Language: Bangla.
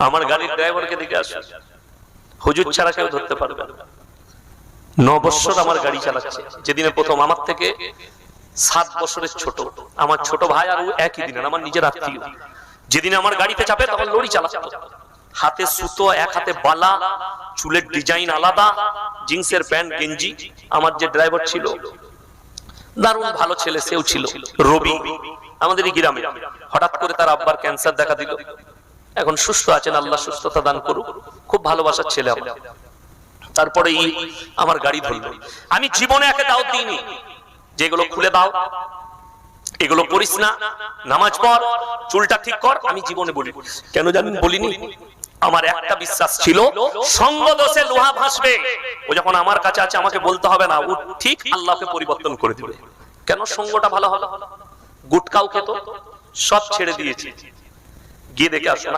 আমার গাড়ির ড্রাইভারকে দেখে আসুন, হুজুর ছাড়া কেউ ধরতে পারবে না। 9 বছর আমার গাড়ি চালাচ্ছে, যেদিনে প্রথম, আমার থেকে 7 বছরের ছোট আমার ছোট ভাই, আর ও একই দিনের আমার নিজের আত্মীয়। যেদিন আমার গাড়িতে চাপে তখন লরি চালাতো, হাতে সুতো, এক হাতে বালা, চুলের ডিজাইন আলাদা, জিন্সের প্যান্ট গেঞ্জি। আমার যে ড্রাইভার ছিল দারুণ ভালো ছেলে, সেও ছিল রবি, আমাদের এই গ্রামে। হঠাৎ করে তার আব্বার ক্যান্সার দেখা দিল, এখন সুস্থ আছেন, আল্লাহ সুস্থতা দান করুক, খুব ভালোবাসার ছেলে আমার। তারপরে আমার গাড়ি ধরলো। আমি জীবনে একে দাওয়াত দিইনি যেগুলো খুলে দাও, এগুলো করিস না, নামাজ পড়, চুলটা ঠিক কর, আমি জীবনে বলি। কেন জানেন বলিনি? আমার একটা বিশ্বাস ছিল, সঙ্গ দোষে লোহা ভাসবে। ও যখন আমার কাছে আছে আমাকে বলতে হবে না, ও ঠিক আল্লাহকে পরিবর্তন করে দিবে। কেন? সঙ্গটা ভালো হবে। গুটকাও খেত, সব ছেড়ে দিয়েছি। গিয়ে দেখে আসুন।